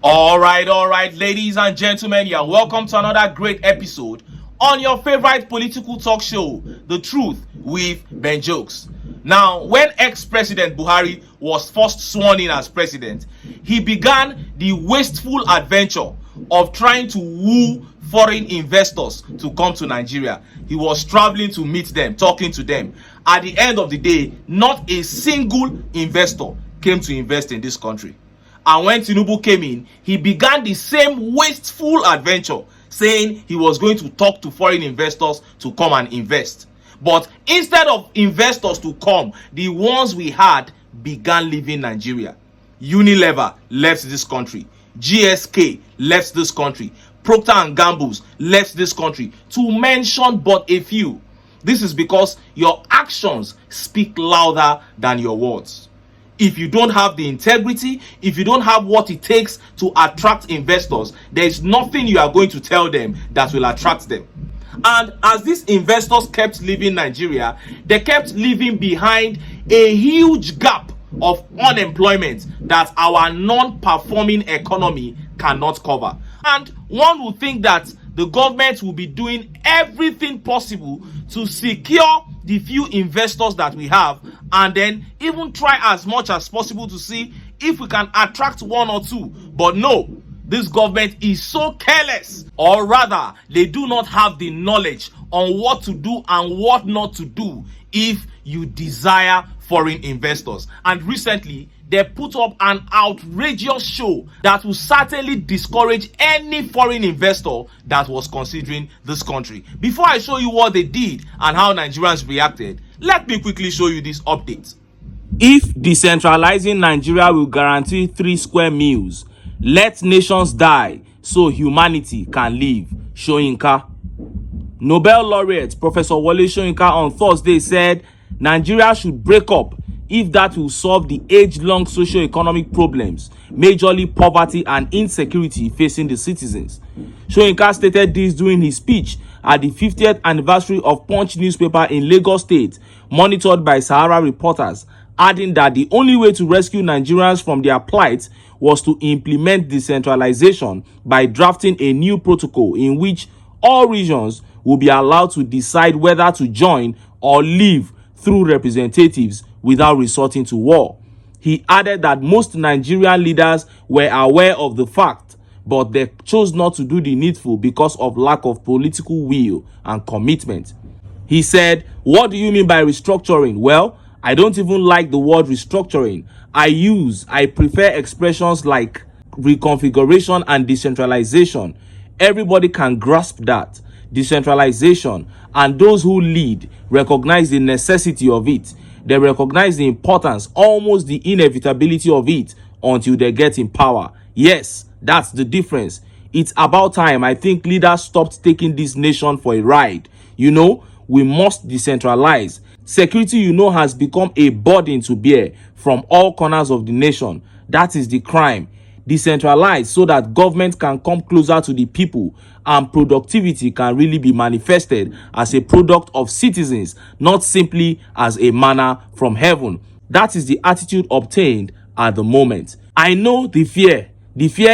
All right, ladies and gentlemen, you're welcome to another great episode on your favorite political talk show, The Truth with Ben Jokes. Now, when ex-President Buhari was first sworn in as president, he began the wasteful adventure of trying to woo foreign investors to come to Nigeria. He was traveling to meet them, talking to them. At the end of the day, not a single investor came to invest in this country. And when TINUBU came in, he began the same wasteful adventure, saying he was going to talk to foreign investors to come and invest. But instead of investors to come, the ones we had began leaving Nigeria. Unilever left this country. GSK left this country. Procter & Gamble's left this country, to mention but a few. This is because your actions speak louder than your words. If you don't have the integrity, if you don't have what it takes to attract investors, there is nothing you are going to tell them that will attract them. And as these investors kept leaving Nigeria, they kept leaving behind a huge gap of unemployment that our non-performing economy cannot cover. And one would think that the government will be doing everything possible to secure the few investors that we have, and then even try as much as possible to see if we can attract one or two. But no, this government is so careless, or rather they do not have the knowledge on what to do and what not to do if you desire foreign investors. And recently they put up an outrageous show that will certainly discourage any foreign investor that was considering this country. Before I show you what they did and how Nigerians reacted, let me quickly show you this update. If decentralizing Nigeria will guarantee 3 square meals, let nations die so humanity can live. Soyinka. Nobel laureate Professor Wole Soyinka on Thursday said Nigeria should break up if that will solve the age-long socio-economic problems, majorly poverty and insecurity facing the citizens. Soyinka stated this during his speech at the 50th anniversary of Punch newspaper in Lagos State, monitored by Sahara reporters, adding that the only way to rescue Nigerians from their plight was to implement decentralization by drafting a new protocol in which all regions will be allowed to decide whether to join or leave through representatives without resorting to war. He added that most Nigerian leaders were aware of the fact, but they chose not to do the needful because of lack of political will and commitment. He said, "What do you mean by restructuring?" Well, I don't even like the word restructuring. I prefer expressions like reconfiguration and decentralization. Everybody can grasp that. Decentralization, and those who lead recognize the necessity of it. They recognize the importance, almost the inevitability of it until they get in power. Yes, that's the difference. It's about time I think leaders stopped taking this nation for a ride. We must decentralize. Security, has become a burden to bear from all corners of the nation. That is the crime. Decentralize so that government can come closer to the people and productivity can really be manifested as a product of citizens, not simply as a manna from heaven. That is the attitude obtained at the moment. I know the fear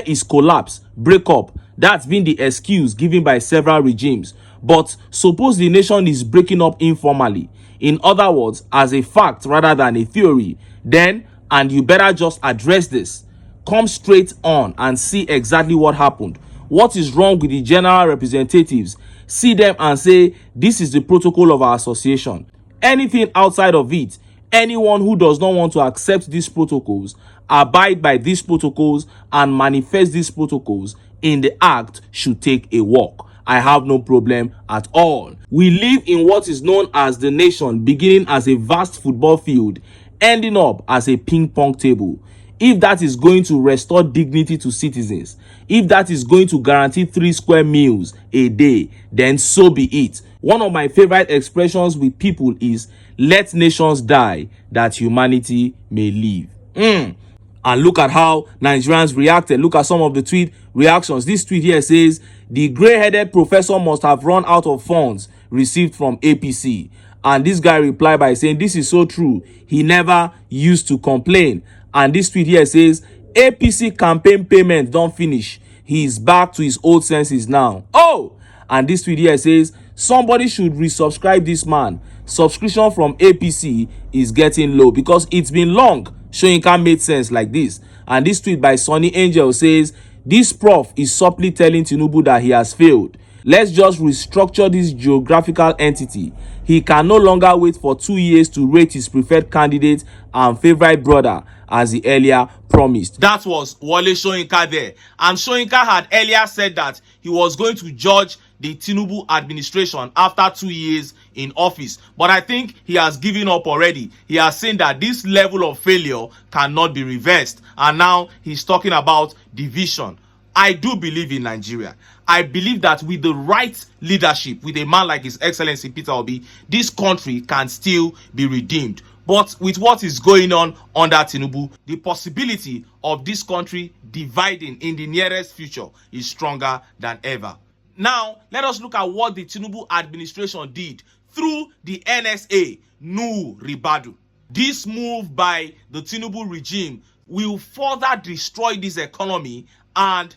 is collapse, breakup. That's been the excuse given by several regimes. But suppose the nation is breaking up informally, in other words, as a fact rather than a theory, then, and you better just address this. Come straight on and see exactly what happened. What is wrong with the general representatives? See them and say, this is the protocol of our association. Anything outside of it, anyone who does not want to accept these protocols, abide by these protocols, and manifest these protocols in the act should take a walk. I have no problem at all. We live in what is known as the nation, beginning as a vast football field, ending up as a ping pong table. If that is going to restore dignity to citizens, if that is going to guarantee 3 square meals a day, then so be it. One of my favorite expressions with people is, let nations die that humanity may live. And look at how Nigerians reacted. Look at some of the tweet reactions. This tweet here says, the gray-headed professor must have run out of funds received from APC. And this guy replied by saying, this is so true. He never used to complain. And this tweet here says, APC campaign payment don't finish. He is back to his old senses now. Oh, and this tweet here says somebody should resubscribe this man. Subscription from APC is getting low because it's been long. Soyinka made sense like this. And this tweet by Sunny Angel says this prof is subtly telling TINUBU that he has failed. Let's just restructure this geographical entity. He can no longer wait for 2 years to rate his preferred candidate and favorite brother as he earlier promised. That was Wole Soyinka there. And Soyinka had earlier said that he was going to judge the TINUBU administration after 2 years in office. But I think he has given up already. He has seen that this level of failure cannot be reversed. And now he's talking about division. I do believe in Nigeria. I believe that with the right leadership, with a man like His Excellency Peter Obi, this country can still be redeemed. But with what is going on under TINUBU, the possibility of this country dividing in the nearest future is stronger than ever. Now, let us look at what the TINUBU administration did through the NSA, Nuhu Ribadu. This move by the TINUBU regime will further destroy this economy, and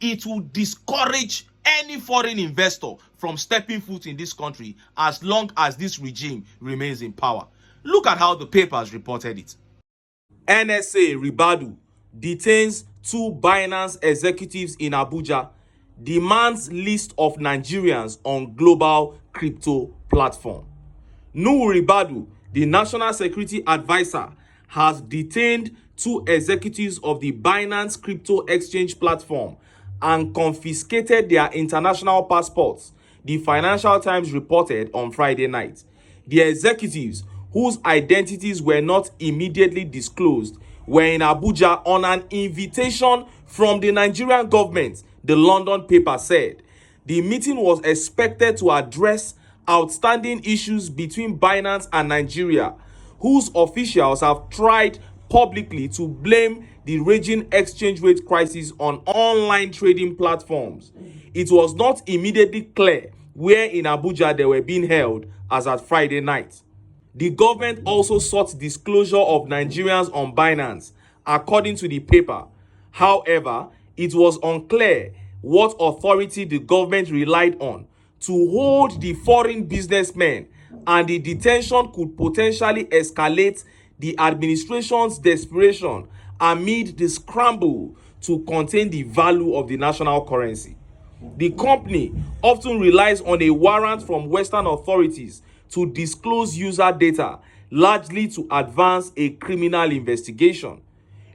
it will discourage any foreign investor from stepping foot in this country as long as this regime remains in power. Look at how the papers reported it. NSA Ribadu detains 2 Binance executives in Abuja, demands list of Nigerians on global crypto platform. Nuhu Ribadu, the National Security Advisor, has detained 2 executives of the Binance crypto exchange platform and confiscated their international passports, the Financial Times reported on Friday night. The executives, whose identities were not immediately disclosed, were in Abuja on an invitation from the Nigerian government, the London paper said. The meeting was expected to address outstanding issues between Binance and Nigeria, whose officials have tried publicly to blame the raging exchange rate crisis on online trading platforms. It was not immediately clear where in Abuja they were being held as at Friday night. The government also sought disclosure of Nigerians on Binance, according to the paper. However, it was unclear what authority the government relied on to hold the foreign businessmen, and the detention could potentially escalate the administration's desperation amid the scramble to contain the value of the national currency. The company often relies on a warrant from Western authorities to disclose user data, largely to advance a criminal investigation.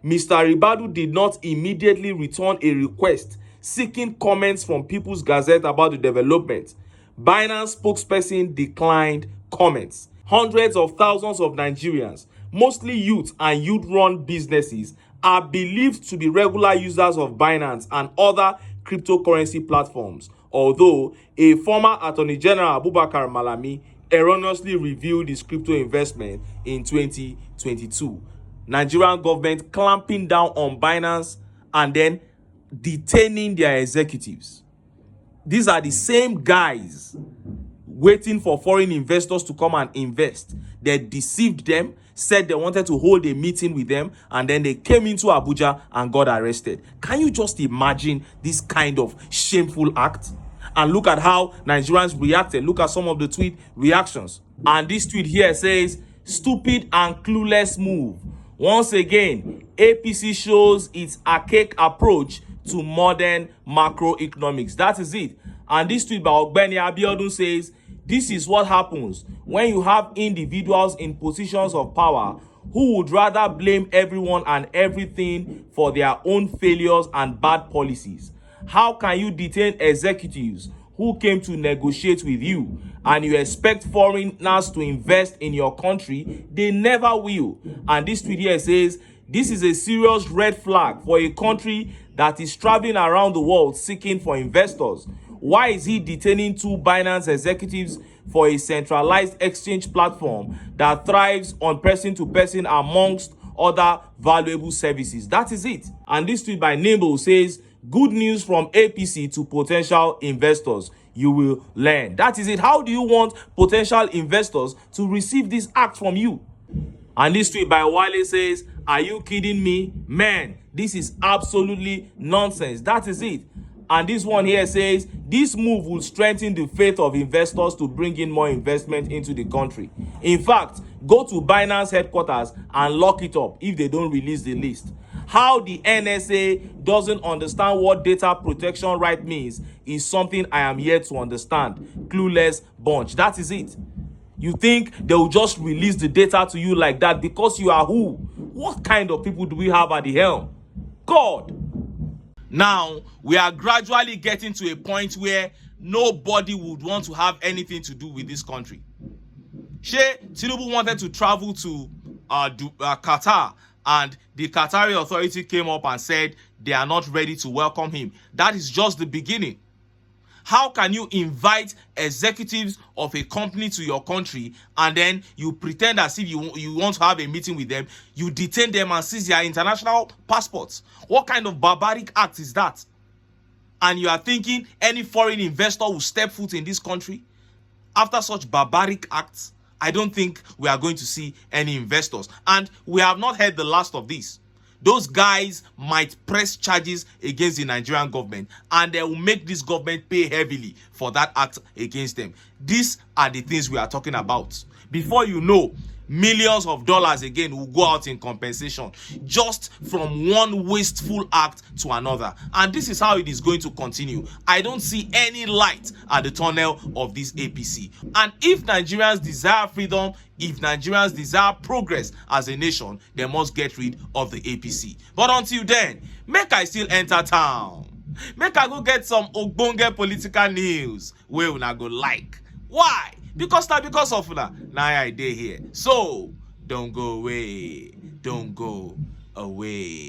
Mr. Ribadu did not immediately return a request seeking comments from People's Gazette about the development. Binance spokesperson declined comments. Hundreds of thousands of Nigerians, mostly youth and youth-run businesses, are believed to be regular users of Binance and other cryptocurrency platforms, although a former Attorney General Abubakar Malami erroneously revealed his crypto investment in 2022. Nigerian government clamping down on Binance and then detaining their executives. These are the same guys waiting for foreign investors to come and invest. They deceived them, said they wanted to hold a meeting with them, and then they came into Abuja and got arrested. Can you just imagine this kind of shameful act? And look at how Nigerians reacted. Look at some of the tweet reactions. And this tweet here says, stupid and clueless move. Once again, APC shows its archaic approach to modern macroeconomics. That is it. And this tweet by Ogbeni Abiodun says, this is what happens when you have individuals in positions of power who would rather blame everyone and everything for their own failures and bad policies. How can you detain executives who came to negotiate with you and you expect foreigners to invest in your country? They never will. And this tweet here says, this is a serious red flag for a country that is traveling around the world seeking for investors. Why is he detaining 2 Binance executives for a centralized exchange platform that thrives on person-to-person amongst other valuable services? That is it. And this tweet by Nebo says, good news from APC to potential investors. You will learn. That is it. How do you want potential investors to receive this act from you? And this tweet by Wale says, are you kidding me? Man, This is absolutely nonsense. That is it. And this one here says, this move will strengthen the faith of investors to bring in more investment into the country. In fact, go to Binance headquarters and lock it up if they don't release the list. How the NSA doesn't understand what data protection right means is something I am yet to understand. Clueless bunch. That is it. You think they will just release the data to you like that because you are who? What kind of people do we have at the helm? God. Now, we are gradually getting to a point where nobody would want to have anything to do with this country. TINUBU wanted to travel to Qatar, and the Qatari authority came up and said they are not ready to welcome him. That is just the beginning. How can you invite executives of a company to your country and then you pretend as if you want to have a meeting with them, you detain them and seize their international passports? What kind of barbaric act is that? And you are thinking any foreign investor will step foot in this country? After such barbaric acts, I don't think we are going to see any investors. And we have not heard the last of this. Those guys might press charges against the Nigerian government, and they will make this government pay heavily for that act against them. These are the things we are talking about. Before you know, millions of dollars again will go out in compensation just from one wasteful act to another. And this is how it is going to continue. I don't see any light at the tunnel of this APC. And if Nigerians desire freedom, if Nigerians desire progress as a nation, they must get rid of the APC. But until then, make I still enter town. Make I go get some ogbonge political news wey una go like. Why? Because of una, now I dey here. So, don't go away. Don't go away.